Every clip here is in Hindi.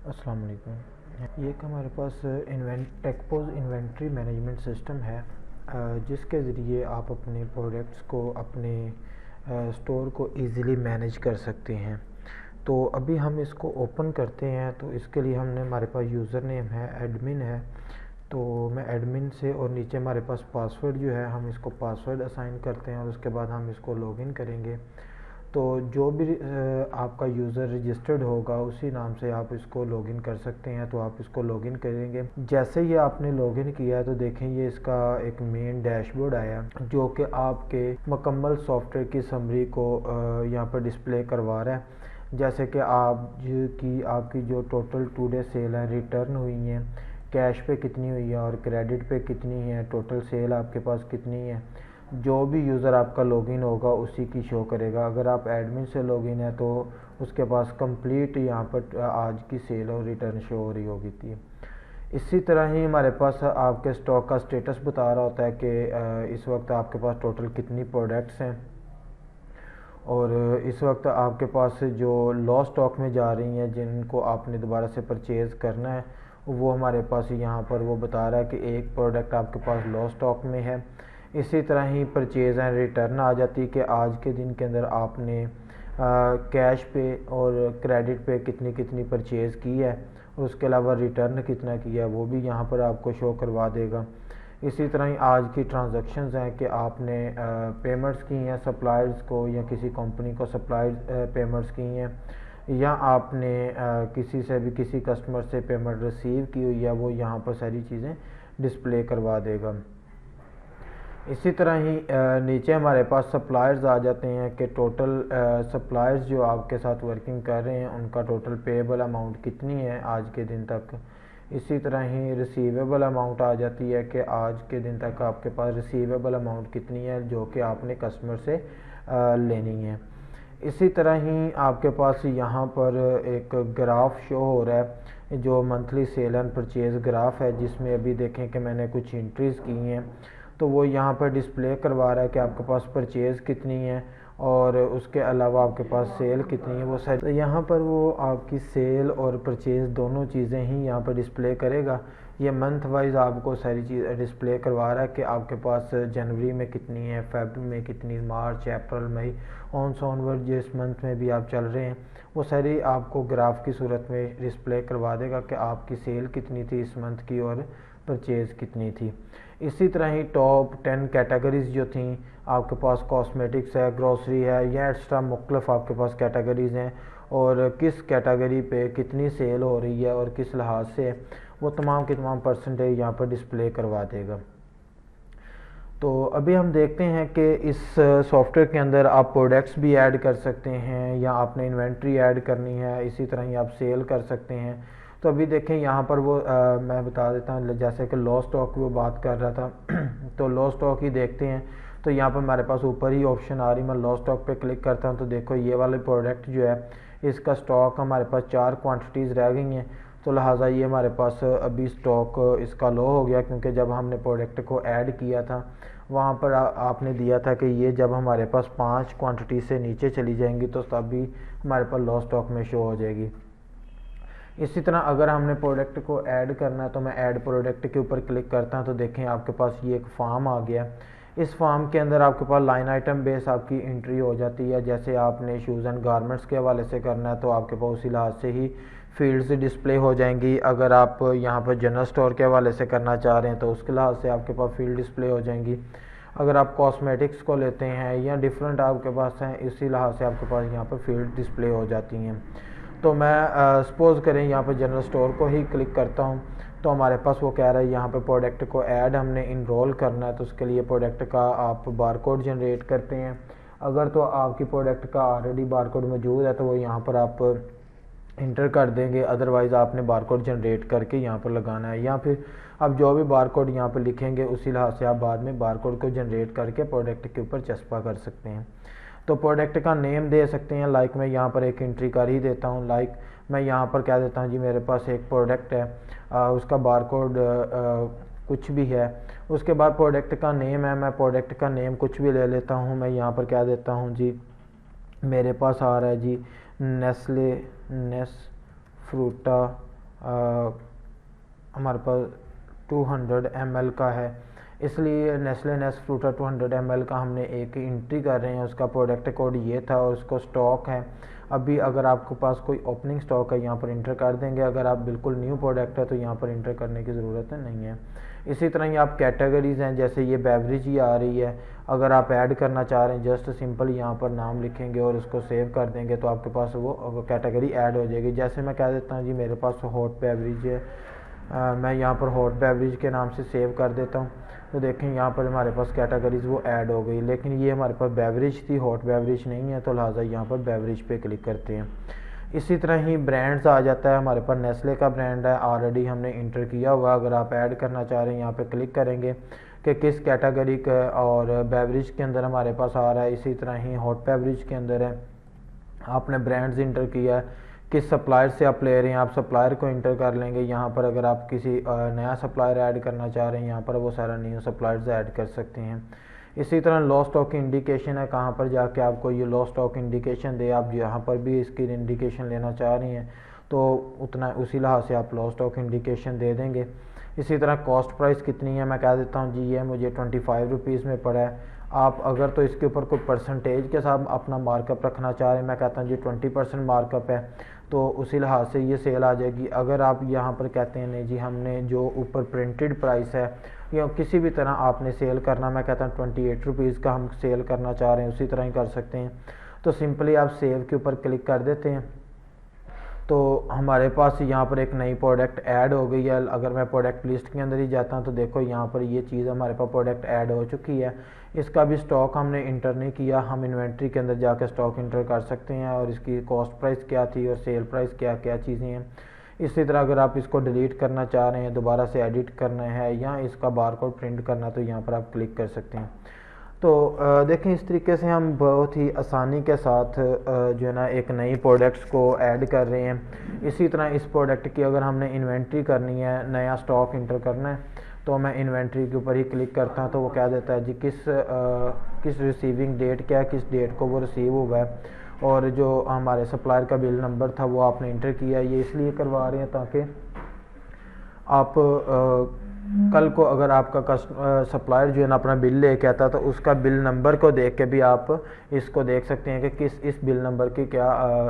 अस्सलाम वालेकुम। ये एक हमारे पास टेकपोज इन्वेंट्री मैनेजमेंट सिस्टम है, जिसके ज़रिए आप अपने प्रोडक्ट्स को अपने स्टोर को इजीली मैनेज कर सकते हैं। तो अभी हम इसको ओपन करते हैं। तो इसके लिए हमारे पास यूज़र नेम है, एडमिन है। तो मैं एडमिन से और नीचे हमारे पास पासवर्ड जो है, हम इसको पासवर्ड असाइन करते हैं और उसके बाद हम इसको लॉगिन करेंगे। तो जो भी आपका यूज़र रजिस्टर्ड होगा उसी नाम से आप इसको लॉगिन कर सकते हैं। तो आप इसको लॉगिन करेंगे। जैसे ही आपने लॉगिन किया तो देखें ये इसका एक मेन डैशबोर्ड आया जो कि आपके मुकम्मल सॉफ्टवेयर की समरी को यहाँ पर डिस्प्ले करवा रहा है। जैसे कि आपकी जो टोटल 2 डे सेल है, रिटर्न हुई हैं, कैश पे कितनी हुई है और क्रेडिट पे कितनी है, टोटल सेल आपके पास कितनी है। जो भी यूज़र आपका लॉगिन होगा उसी की शो करेगा। अगर आप एडमिन से लॉगिन है तो उसके पास कंप्लीट यहाँ पर आज की सेल और रिटर्न शो हो रही होगी थी। इसी तरह ही हमारे पास आपके स्टॉक का स्टेटस बता रहा होता है कि इस वक्त आपके पास टोटल कितनी प्रोडक्ट्स हैं और इस वक्त आपके पास जो लॉस स्टॉक में जा रही हैं जिनको आपने दोबारा से परचेज़ करना है, वो हमारे पास यहाँ पर वो बता रहा है कि एक प्रोडक्ट आपके पास लॉस स्टॉक में है। इसी तरह ही परचेज़ एंड रिटर्न आ जाती है कि आज के दिन के अंदर आपने कैश पे और क्रेडिट पे कितनी कितनी परचेज़ की है और उसके अलावा रिटर्न कितना किया है, वो भी यहाँ पर आपको शो करवा देगा। इसी तरह ही आज की ट्रांजैक्शंस हैं कि आपने पेमेंट्स की हैं सप्लायर्स को या किसी कंपनी को सप्लाई पेमेंट्स की हैं, या आपने किसी से भी किसी कस्टमर से पेमेंट रिसीव की हुई है, वो यहाँ पर सारी चीज़ें डिस्प्ले करवा देगा। इसी तरह ही नीचे हमारे पास सप्लायर्स आ जाते हैं कि टोटल सप्लायर्स जो आपके साथ वर्किंग कर रहे हैं उनका टोटल पेएबल अमाउंट कितनी है आज के दिन तक। इसी तरह ही रिसीवेबल अमाउंट आ जाती है कि आज के दिन तक आपके पास रिसीवेबल अमाउंट कितनी है जो कि आपने कस्टमर से लेनी है। इसी तरह ही आपके पास यहाँ पर एक ग्राफ शो हो रहा है जो monthly cell and purchase graph है, जिसमें अभी देखें कि मैंने कुछ एंट्रीज़ की हैं तो वो यहाँ पर डिस्प्ले करवा रहा है कि आपके पास परचेज़ कितनी है और उसके अलावा आपके पास सेल कितनी है। वो सारी तो यहाँ पर वो आपकी सेल और परचेज़ दोनों चीज़ें ही यहाँ पर डिस्प्ले करेगा। ये मंथ वाइज आपको सारी चीज़ डिस्प्ले करवा रहा है कि आपके पास जनवरी में कितनी है, फरवरी में कितनी, मार्च, अप्रैल, मई, ऑन सो ऑनवर्ड जिस मंथ में भी आप चल रहे हैं वो सारी आपको ग्राफ की सूरत में डिस्प्ले करवा देगा कि आपकी सेल कितनी थी इस मंथ की और परचेज़ कितनी थी। इसी तरह ही टॉप 10 कैटेगरीज़ जो थी आपके पास कॉस्मेटिक्स है, ग्रोसरी है, या एक्स्ट्रा मुख्तलिफ आपके पास कैटेगरीज़ हैं और किस कैटेगरी पे कितनी सेल हो रही है और किस लिहाज से वो तमाम के तमाम परसेंटेज यहाँ पर डिस्प्ले करवा देगा। तो अभी हम देखते हैं कि इस सॉफ्टवेयर के अंदर आप प्रोडक्ट्स भी ऐड कर सकते हैं या आपने इन्वेंट्री ऐड करनी है, इसी तरह ही आप सेल कर सकते हैं। तो अभी देखें यहाँ पर वो मैं बता देता हूँ, जैसे कि लॉस स्टॉक की वो बात कर रहा था तो लॉस स्टॉक ही देखते हैं। तो यहाँ पर हमारे पास ऊपर ही ऑप्शन आ रही, मैं लॉस स्टॉक पे क्लिक करता हूँ तो देखो ये वाले प्रोडक्ट जो है इसका स्टॉक हमारे पास 4 क्वांटिटीज़ रह गई हैं। तो लिहाजा ये हमारे पास अभी स्टॉक इसका लो हो गया, क्योंकि जब हमने प्रोडक्ट को ऐड किया था वहाँ पर आपने दिया था कि ये जब हमारे पास 5 क्वांटिटी से नीचे चली जाएंगी तो तभी हमारे पास लॉस स्टॉक में शो हो जाएगी। इसी तरह अगर हमने प्रोडक्ट को ऐड करना है तो मैं ऐड प्रोडक्ट के ऊपर क्लिक करता हूँ तो देखें आपके पास ये एक फॉर्म आ गया। इस फॉर्म के अंदर आपके पास लाइन आइटम बेस आपकी एंट्री हो जाती है। जैसे आपने शूज़ एंड गारमेंट्स के हवाले से करना है तो आपके पास उसी लिहाज से ही फील्ड्स डिस्प्ले हो जाएंगी। अगर आप यहाँ पर जनरल स्टोर के हवाले से करना चाह रहे हैं तो उसके लिहाज से आपके पास फील्ड डिस्प्ले हो जाएंगी। अगर आप कॉस्मेटिक्स को लेते हैं या डिफरेंट आपके पास हैं, इसी लिहाज से आपके पास यहाँ पर फील्ड डिस्प्ले हो जाती हैं। तो मैं सपोज़ करें यहाँ पर जनरल स्टोर को ही क्लिक करता हूँ तो हमारे पास वो कह रहा है यहाँ पे प्रोडक्ट को ऐड हमने इनरोल करना है। तो उसके लिए प्रोडक्ट का आप बारकोड जनरेट करते हैं। अगर तो आपकी प्रोडक्ट का ऑलरेडी बारकोड मौजूद है तो वो यहाँ पर आप इंटर कर देंगे, अदरवाइज़ आपने बारकोड जनरेट करके यहाँ पर लगाना है, या फिर आप जो भी बारकोड यहाँ पर लिखेंगे उसी लिहाज से आप बाद में बारकोड को जनरेट करके प्रोडक्ट के ऊपर चस्पा कर सकते हैं। तो प्रोडक्ट का नेम दे सकते हैं, लाइक मैं यहाँ पर एक एंट्री कर ही देता हूँ। लाइक मैं यहाँ पर कह देता हूँ जी मेरे पास एक प्रोडक्ट है, उसका बारकोड कुछ भी है। उसके बाद प्रोडक्ट का नेम है, मैं प्रोडक्ट का नेम कुछ भी ले लेता हूँ। मैं यहाँ पर कह देता हूँ जी मेरे पास आ रहा है जी नेस्ले नेस फ्रूटा हमारे पास 200 ml का है, इसलिए नेस्ले नेस्फ्रूटा 200 ml का हमने एक एंट्री कर रहे हैं। उसका प्रोडक्ट कोड ये था और उसको स्टॉक है। अभी अगर आपके पास कोई ओपनिंग स्टॉक है यहाँ पर इंटर कर देंगे। अगर आप बिल्कुल न्यू प्रोडक्ट है तो यहाँ पर इंटर करने की ज़रूरत नहीं है। इसी तरह ही आप कैटेगरीज़ हैं, जैसे ये बेवरेज ही आ रही है, अगर आप ऐड करना चाह रहे हैं जस्ट सिंपल यहाँ पर नाम लिखेंगे और उसको सेव कर देंगे तो आपके पास वो कैटेगरी ऐड हो जाएगी। जैसे मैं कह देता हूँ जी मेरे पास हॉट बेवरेज है, मैं यहाँ पर हॉट बेवरेज के नाम से सेव कर देता हूँ, तो देखें यहाँ पर हमारे पास कैटेगरीज वो ऐड हो गई। लेकिन ये हमारे पास बेवरेज थी, हॉट बेवरेज नहीं है, तो लिहाजा यहाँ पर बेवरेज पे क्लिक करते हैं। इसी तरह ही ब्रांड्स आ जाता है, हमारे पास नेस्ले का ब्रांड है, ऑलरेडी हमने इंटर किया हुआ। अगर आप ऐड करना चाह रहे हैं यहाँ पे क्लिक करेंगे कि किस कैटेगरी का, और बेवरेज के अंदर हमारे पास आ रहा है। इसी तरह ही हॉट बेवरेज के अंदर है, आपने ब्रांड्स इंटर किया है, किस सप्लायर से आप ले रहे हैं, आप सप्लायर को इंटर कर लेंगे यहाँ पर। अगर आप किसी नया सप्लायर ऐड करना चाह रहे हैं यहाँ पर वो सारा न्यू सप्लायर्स ऐड कर सकते हैं। इसी तरह लॉ स्टॉक इंडिकेशन है, कहाँ पर जाके आपको ये लॉ स्टॉक इंडिकेशन दे, आप यहाँ पर भी इसकी इंडिकेशन लेना चाह रही हैं तो उतना उसी लिहाज से आप लॉ स्टॉक इंडिकेशन दे देंगे। इसी तरह कॉस्ट प्राइस कितनी है, मैं कह देता हूँ जी ये मुझे 25 रुपीज़ में पड़ा है। आप अगर तो इसके ऊपर कोई परसेंटेज के साथ अपना मार्कअप रखना चाह रहे हैं, मैं कहता हूँ जी 20% मार्कअप है, तो उसी लिहाज से ये सेल आ जाएगी। अगर आप यहाँ पर कहते हैं नहीं जी हमने जो ऊपर प्रिंटेड प्राइस है या किसी भी तरह आपने सेल करना, मैं कहता हूँ 28 रुपीज़ का हम सेल करना चाह रहे हैं, उसी तरह ही कर सकते हैं। तो सिंपली आप सेव के ऊपर क्लिक कर देते हैं तो हमारे पास यहाँ पर एक नई प्रोडक्ट ऐड हो गई है। अगर मैं प्रोडक्ट लिस्ट के अंदर ही जाता हूँ तो देखो यहाँ पर ये चीज़ हमारे पास प्रोडक्ट ऐड हो चुकी है। इसका भी स्टॉक हमने इंटर नहीं किया, हम इन्वेंट्री के अंदर जाकर स्टॉक इंटर कर सकते हैं और इसकी कॉस्ट प्राइस क्या थी और सेल प्राइस क्या क्या चीज़ें हैं। इसी तरह अगर आप इसको डिलीट करना चाह रहे हैं, दोबारा से एडिट करना है या इसका बारकोड प्रिंट करना, तो यहाँ पर आप क्लिक कर सकते हैं। तो देखें इस तरीके से हम बहुत ही आसानी के साथ जो है ना एक नई प्रोडक्ट्स को ऐड कर रहे हैं। इसी तरह इस प्रोडक्ट की अगर हमने इन्वेंट्री करनी है, नया स्टॉक इंटर करना है, तो मैं इन्वेंट्री के ऊपर ही क्लिक करता हूँ तो वो क्या देता है जी किस रिसीविंग डेट क्या है, किस डेट को वो रिसीव हुआ है, और जो हमारे सप्लायर का बिल नंबर था वो आपने इंटर किया है। ये इसलिए करवा रहे हैं ताकि आप कल को अगर आपका सप्लायर जो है ना अपना बिल लेके आता तो उसका बिल नंबर को देख के भी आप इसको देख सकते हैं कि इस बिल नंबर की क्या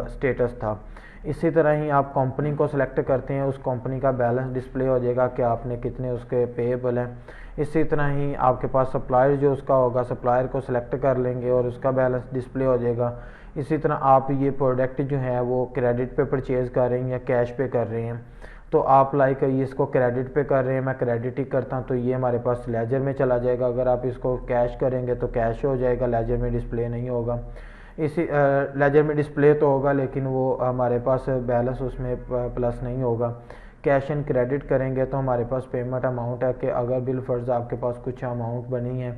स्टेटस था। इसी तरह ही आप कंपनी को सिलेक्ट करते हैं, उस कंपनी का बैलेंस डिस्प्ले हो जाएगा कि आपने कितने उसके पेएबल हैं। इसी तरह ही आपके पास सप्लायर जो उसका होगा, सप्लायर को सिलेक्ट कर लेंगे और उसका बैलेंस डिस्प्ले हो जाएगा। इसी तरह आप ये प्रोडक्ट जो है वो क्रेडिट पे परचेज़ कर रहे हैं या कैश पे कर रहे हैं, तो आप लाइक ये इसको क्रेडिट पे कर रहे हैं, मैं क्रेडिट ही करता हूँ तो ये हमारे पास लेजर में चला जाएगा। अगर आप इसको कैश करेंगे तो कैश हो जाएगा, लेजर में डिस्प्ले नहीं होगा। इसी लेजर में डिस्प्ले तो होगा लेकिन वो हमारे पास बैलेंस उसमें प्लस नहीं होगा। कैश एंड क्रेडिट करेंगे तो हमारे पास पेमेंट अमाउंट है कि अगर बिल फर्ज आपके पास कुछ अमाउंट बनी है,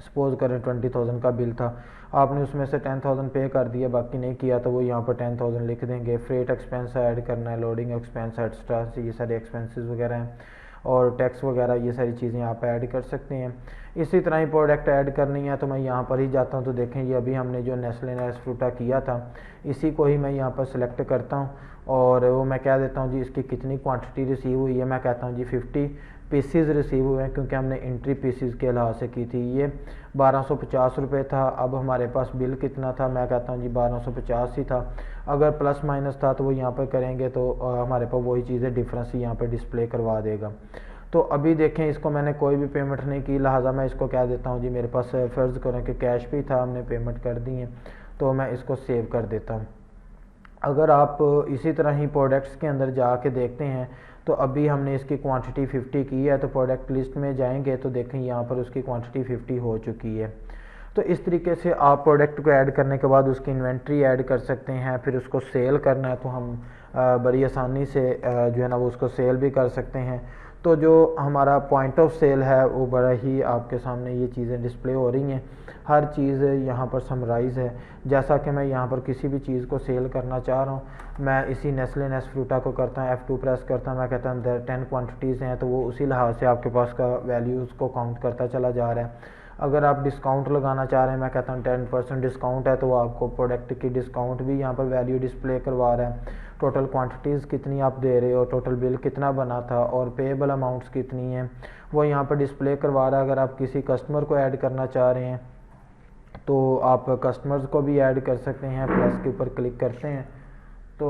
सपोज करें 20,000 का बिल था, आपने उसमें से 10,000 पे कर दिया, बाकी नहीं किया, तो वो यहाँ पर 10,000 लिख देंगे। फ्रेट एक्सपेंस ऐड करना है, लोडिंग एक्सपेंस, एक्स्ट्रा ये सारे एक्सपेंसेस वगैरह हैं, और टैक्स वगैरह ये सारी चीज़ें आप ऐड कर सकते हैं। इसी तरह ही प्रोडक्ट ऐड करनी है तो मैं यहाँ पर ही जाता हूँ, तो देखें ये अभी हमने जो नेस्ले नेस्फ्रूटा किया था इसी को ही मैं यहाँ पर सिलेक्ट करता हूँ और वो मैं कह देता हूँ जी इसकी कितनी क्वांटिटी रिसीव हुई है। मैं कहता हूँ जी 50 पीसीज रिसीव हुए हैं, क्योंकि हमने एंट्री पीसीज के लिहाज से की थी। ये 1250 रुपये था, अब हमारे पास बिल कितना था, मैं कहता हूँ जी 1250 ही था। अगर प्लस माइनस था तो वो यहाँ पर करेंगे तो हमारे पास वही चीज़ें डिफरेंस ही यहाँ पर डिस्प्ले करवा देगा। तो अभी देखें इसको मैंने कोई भी पेमेंट नहीं की, लिहाजा मैं इसको कह देता हूँ जी मेरे पास फ़र्ज़ करें कि कैश भी था, हमने पेमेंट कर दी है, तो मैं इसको सेव कर देता हूँ। अगर आप इसी तरह ही प्रोडक्ट्स के अंदर जाके देखते हैं तो अभी हमने इसकी क्वांटिटी 50 की है, तो प्रोडक्ट लिस्ट में जाएंगे तो देखें यहाँ पर उसकी क्वांटिटी 50 हो चुकी है। तो इस तरीके से आप प्रोडक्ट को ऐड करने के बाद उसकी इन्वेंट्री ऐड कर सकते हैं। फिर उसको सेल करना है तो हम बड़ी आसानी से जो है ना वो उसको सेल भी कर सकते हैं। तो जो हमारा पॉइंट ऑफ सेल है वो बड़ा ही आपके सामने ये चीज़ें डिस्प्ले हो रही हैं, हर चीज़ यहाँ पर समराइज़ है। जैसा कि मैं यहाँ पर किसी भी चीज़ को सेल करना चाह रहा हूँ, मैं इसी नेस्ले नेस्फ्रूटा को करता हूँ, F2 प्रेस करता हूँ, मैं कहता हूँ 10 क्वांटिटीज़ हैं, तो वो उसी लिहाज से आपके पास का वैल्यू उसको काउंट करता चला जा रहा है। अगर आप डिस्काउंट लगाना चाह रहे हैं, मैं कहता हूँ 10% डिस्काउंट है, तो वो आपको प्रोडक्ट की डिस्काउंट भी यहाँ पर वैल्यू डिस्प्ले करवा रहा है। टोटल क्वांटिटीज़ कितनी आप दे रहे हो, टोटल बिल कितना बना था और पेएबल अमाउंट्स कितनी हैं, वो यहाँ पर डिस्प्ले करवा रहा है। अगर आप किसी कस्टमर को ऐड करना चाह रहे हैं तो आप कस्टमर्स को भी ऐड कर सकते हैं। प्लस के ऊपर क्लिक करते हैं तो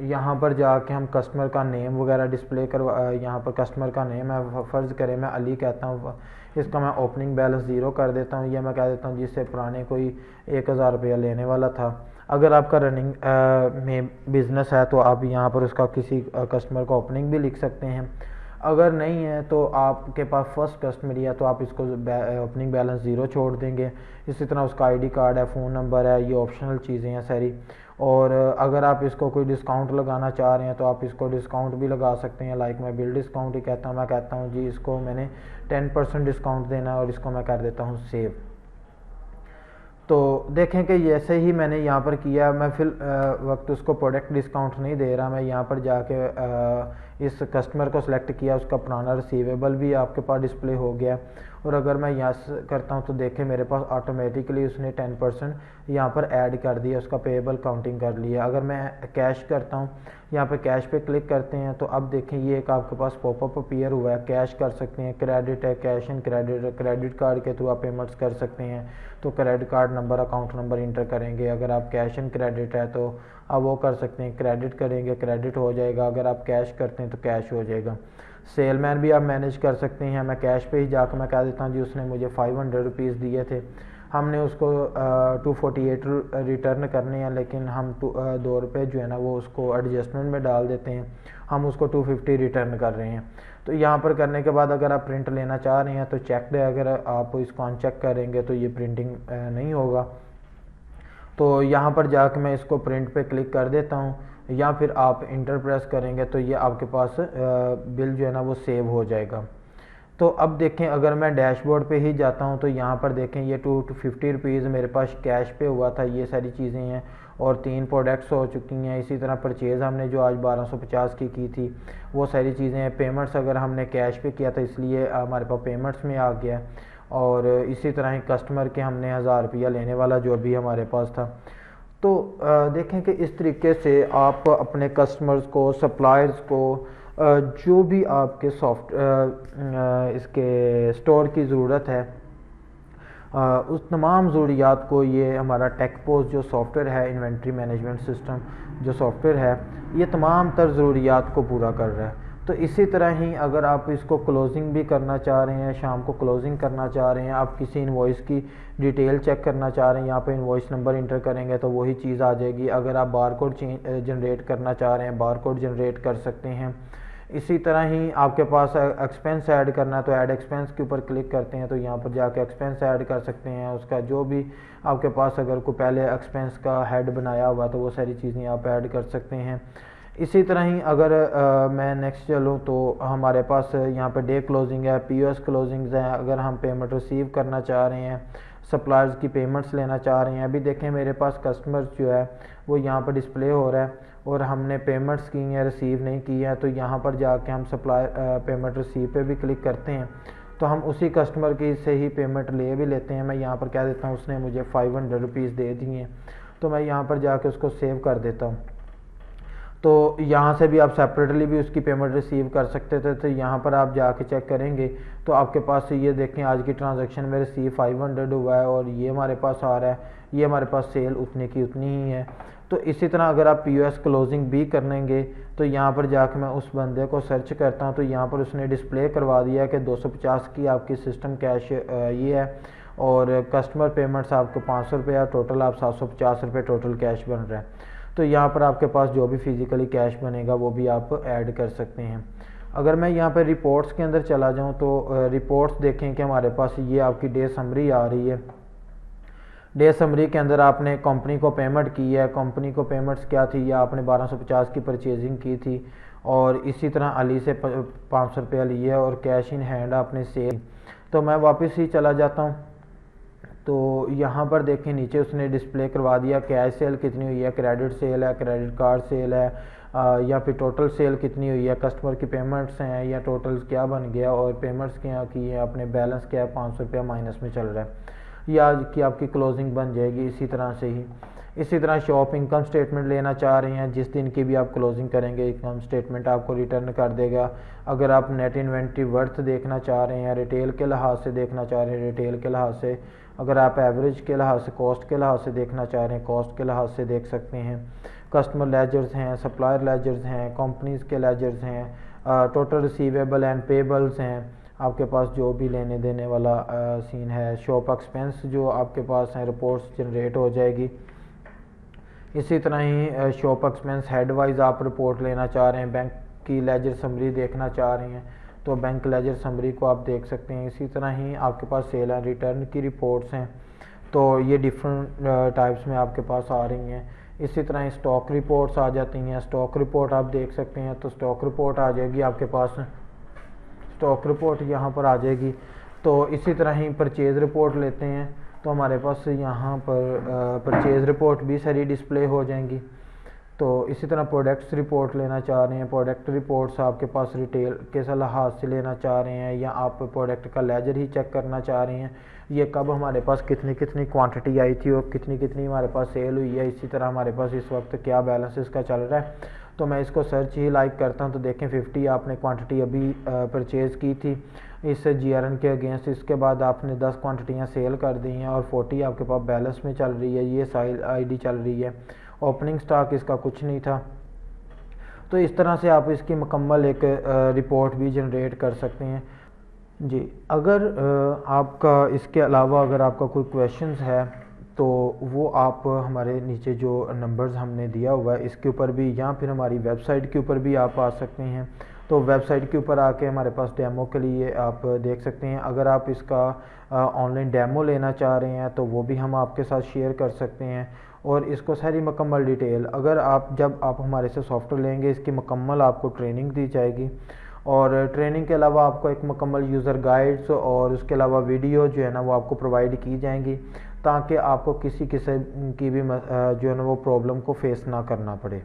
यहाँ पर जाके हम कस्टमर का नेम वगैरह डिस्प्ले करवा, यहाँ पर कस्टमर का नेम है, फ़र्ज़ करें मैं अली कहता हूँ, इसका मैं ओपनिंग बैलेंस 0 कर देता हूँ। ये मैं कह देता हूँ जिससे पुराने कोई 1000 रुपया लेने वाला था। अगर आपका रनिंग में बिज़नेस है तो आप यहाँ पर उसका किसी कस्टमर का ओपनिंग भी लिख सकते हैं। अगर नहीं है तो आपके पास फर्स्ट कस्टमर है तो आप इसको ओपनिंग बैलेंस 0 छोड़ देंगे। इसी तरह उसका आईडी कार्ड है, फ़ोन नंबर है, ये ऑप्शनल चीज़ें हैं सारी। और अगर आप इसको कोई डिस्काउंट लगाना चाह रहे हैं तो आप इसको डिस्काउंट भी लगा सकते हैं। लाइक मैं बिल डिस्काउंट ही कहता हूँ, मैं कहता हूँ जी इसको मैंने 10% डिस्काउंट देना है और इसको मैं कर देता हूँ सेव। तो देखें कि जैसे ही मैंने यहाँ पर किया, मैं फिर वक्त उसको प्रोडक्ट डिस्काउंट नहीं दे रहा, मैं यहाँ पर जाके इस कस्टमर को सिलेक्ट किया, उसका पुराना रिसीवेबल भी आपके पास डिस्प्ले हो गया। और अगर मैं यहाँ करता हूँ तो देखें मेरे पास ऑटोमेटिकली उसने 10% यहाँ पर ऐड कर दिया, उसका पेएबल काउंटिंग कर लिया। अगर मैं कैश करता हूँ, यहाँ पे कैश पे क्लिक करते हैं तो अब देखें ये एक आपके पास पॉपअप अपीयर हुआ है, कैश कर सकते हैं, क्रेडिट है, cash and credit, credit card के थ्रू आप पेमेंट्स कर सकते हैं। तो credit card number, account number inter करेंगे। अगर आप कैश एंड क्रेडिट है तो आप वो कर सकते हैं, क्रेडिट करेंगे क्रेडिट हो जाएगा, अगर आप कैश करते हैं तो कैश हो जाएगा। सेलमैन भी आप मैनेज कर सकते हैं। मैं कैश पे ही जाकर मैं कह देता हूँ जी उसने मुझे 500 रुपीज़ दिए थे, हमने उसको 248 रिटर्न करने हैं, लेकिन हम 2 रुपये जो है ना वो उसको एडजस्टमेंट में डाल देते हैं, हम उसको 250 रिटर्न कर रहे हैं। तो यहाँ पर करने के बाद अगर आप प्रिंट लेना चाह रहे हैं तो चेक है, अगर आप इसको अनचेक करेंगे तो ये प्रिंटिंग नहीं होगा। तो यहाँ पर जाकर मैं इसको प्रिंट पे क्लिक कर देता हूँ, या फिर आप इंटर प्रेस करेंगे तो ये आपके पास बिल जो है ना वो सेव हो जाएगा। तो अब देखें अगर मैं डैशबोर्ड पे ही जाता हूं तो यहाँ पर देखें ये 250 रुपीज़ मेरे पास कैश पे हुआ था, ये सारी चीज़ें हैं और 3 प्रोडक्ट्स हो चुकी हैं। इसी तरह परचेज़ हमने जो आज 1250 की थी वो सारी चीज़ें हैं। पेमेंट्स अगर हमने कैश पे किया था इसलिए हमारे पास पेमेंट्स में आ गया। और इसी तरह ही कस्टमर के हमने 1000 रुपया लेने वाला जो अभी हमारे पास था। तो देखें कि इस तरीके से आप अपने कस्टमर्स को, सप्लायर्स को, जो भी आपके इसके स्टोर की ज़रूरत है उस तमाम ज़रूरियात को ये हमारा टेकपोज जो सॉफ्टवेयर है, इन्वेंट्री मैनेजमेंट सिस्टम जो सॉफ्टवेयर है, ये तमाम तर ज़रूरियात को पूरा कर रहा है। तो इसी तरह ही अगर आप इसको क्लोजिंग भी करना चाह रहे हैं, शाम को क्लोजिंग करना चाह रहे हैं, आप किसी इनवॉइस की डिटेल चेक करना चाह रहे हैं, यहाँ पे इनवॉइस नंबर इंटर करेंगे तो वही चीज़ आ जाएगी। अगर आप बारकोड जनरेट करना चाह रहे हैं, बारकोड जनरेट कर सकते हैं। इसी तरह ही आपके पास एक्सपेंस ऐड करना है तो ऐड एक्सपेंस के ऊपर क्लिक करते हैं तो यहाँ पर जाके एक्सपेंस ऐड कर सकते हैं। उसका जो भी आपके पास अगर कोई पहले एक्सपेंस का हेड बनाया हुआ तो वो सारी चीज़ें आप ऐड कर सकते हैं। इसी तरह ही अगर मैं नेक्स्ट चलूँ तो हमारे पास यहाँ पे डे क्लोजिंग है, पीओएस क्लोजिंग्स हैं। अगर हम पेमेंट रिसीव करना चाह रहे हैं, सप्लायर्स की पेमेंट्स लेना चाह रहे हैं, अभी देखें मेरे पास कस्टमर्स जो है वो यहाँ पर डिस्प्ले हो रहा है और हमने पेमेंट्स की हैं, रिसीव नहीं की है। तो यहाँ पर जाके हम सप्लाई पेमेंट रिसीव पे भी क्लिक करते हैं तो हम उसी कस्टमर की से ही पेमेंट ले भी लेते हैं। मैं यहाँ पर कह देता हूँ उसने मुझे 500 रुपीज़ दे दिए हैं, तो मैं यहाँ पर जाके उसको सेव कर देता हूँ। तो यहाँ से भी आप सेपरेटली भी उसकी पेमेंट रिसीव कर सकते थे। तो यहाँ पर आप जाके चेक करेंगे तो आपके पास ये देखें आज की ट्रांजैक्शन में रिसीव 500 हुआ है और ये हमारे पास आ रहा है, ये हमारे पास सेल उतनी की उतनी ही है। तो इसी तरह अगर आप पीओएस क्लोजिंग भी करेंगे तो यहाँ पर जाकर मैं उस बंदे को सर्च करता हूँ तो यहाँ पर उसने डिस्प्ले करवा दिया कि 250 की आपकी सिस्टम कैश ये है और कस्टमर पेमेंट्स आपको 500 रुपये, टोटल आप 750 रुपये टोटल कैश बन रहा है। तो यहाँ पर आपके पास जो भी फिज़िकली कैश बनेगा वो भी आप ऐड कर सकते हैं। अगर मैं यहाँ पर रिपोर्ट्स के अंदर चला जाऊँ तो रिपोर्ट्स देखें कि हमारे पास ये आपकी डे समरी आ रही है। डे समरी के अंदर आपने कंपनी को पेमेंट की है, कंपनी को पेमेंट्स क्या थी, या आपने 1250 की परचेजिंग की थी और इसी तरह अली से 500 रुपया लिए और कैश इन हैंड आपने सेल। तो मैं वापस ही चला जाता हूँ तो यहाँ पर देखें नीचे उसने डिस्प्ले करवा दिया कैश सेल कितनी हुई है, क्रेडिट सेल है, क्रेडिट कार्ड सेल है, या फिर टोटल सेल कितनी हुई है, कस्टमर की पेमेंट्स हैं या टोटल क्या बन गया और पेमेंट्स क्या की है, अपने बैलेंस क्या है, 500 रुपया माइनस में चल रहा है, या कि आपकी क्लोजिंग बन जाएगी। इसी तरह शॉप इनकम स्टेटमेंट लेना चाह रहे हैं, जिस दिन की भी आप क्लोजिंग करेंगे इनकम स्टेटमेंट आपको रिटर्न कर देगा। अगर आप नेट इन्वेंट्री वर्थ देखना चाह रहे हैं, रिटेल के लिहाज से देखना चाह रहे हैं, रिटेल के लिहाज से, अगर आप एवरेज के लिहाज से, कॉस्ट के लिहाज से देखना चाह रहे हैं, कॉस्ट के लिहाज से देख सकते हैं। कस्टमर लेजर्स हैं, सप्लायर लेजर्स हैं, कंपनीज़ के लेजर्स हैं, टोटल रिसीवेबल एंड पेबल्स हैं, आपके पास जो भी लेने देने वाला सीन है, शॉप एक्सपेंस जो आपके पास हैं, रिपोर्ट्स जनरेट हो जाएगी। इसी तरह ही शॉप एक्सपेंस हेड वाइज आप रिपोर्ट लेना चाह रहे हैं, बैंक की लेजर समरी देखना चाह रहे हैं तो बैंक लेजर समरी को आप देख सकते हैं। इसी तरह ही आपके पास सेल एंड रिटर्न की रिपोर्ट्स हैं, तो ये डिफरेंट टाइप्स में आपके पास आ रही हैं। इसी तरह स्टॉक रिपोर्ट्स आ जाती हैं, स्टॉक रिपोर्ट आप देख सकते हैं, तो स्टॉक रिपोर्ट आ जाएगी आपके पास, स्टॉक रिपोर्ट यहाँ पर आ जाएगी। तो इसी तरह ही परचेज़ रिपोर्ट लेते हैं तो हमारे पास यहाँ पर परचेज़ रिपोर्ट भी सारी डिस्प्ले हो जाएंगी। तो इसी तरह प्रोडक्ट्स रिपोर्ट लेना चाह रहे हैं, प्रोडक्ट रिपोर्ट्स आपके पास रिटेल के लिहाज से लेना चाह रहे हैं, या आप प्रोडक्ट का लेजर ही चेक करना चाह रहे हैं, ये कब हमारे पास कितनी कितनी क्वांटिटी आई थी और कितनी कितनी हमारे पास सेल हुई है। इसी तरह हमारे पास इस वक्त क्या बैलेंस इसका चल रहा है। तो मैं इसको सर्च ही लाइक करता हूँ तो देखें 50 आपने क्वांटिटी अभी परचेज़ की थी इस GRN के अगेंस्ट, इसके बाद आपने 10 क्वांटिटियाँ सेल कर दी हैं और 40 आपके पास बैलेंस में चल रही है, ये साइल ID चल रही है, ओपनिंग स्टॉक इसका कुछ नहीं था। तो इस तरह से आप इसकी मुकम्मल एक रिपोर्ट भी जनरेट कर सकते हैं जी। अगर आपका इसके अलावा अगर आपका कोई क्वेश्चंस है तो वो आप हमारे नीचे जो नंबर्स हमने दिया हुआ है इसके ऊपर भी, या फिर हमारी वेबसाइट के ऊपर भी आप आ सकते हैं। तो वेबसाइट के ऊपर आके हमारे पास डेमो के लिए आप देख सकते हैं। अगर आप इसका ऑनलाइन डेमो लेना चाह रहे हैं तो वो भी हम आपके साथ शेयर कर सकते हैं, और इसको सारी मुकम्मल डिटेल अगर आप जब आप हमारे से सॉफ्टवेयर लेंगे इसकी मुकम्मल आपको ट्रेनिंग दी जाएगी, और ट्रेनिंग के अलावा आपको एक मुकम्मल यूज़र गाइड्स और उसके अलावा वीडियो जो है ना वो आपको प्रोवाइड की जाएंगी, ताकि आपको किसी किस्म की भी जो है ना वो प्रॉब्लम को फेस ना करना पड़े।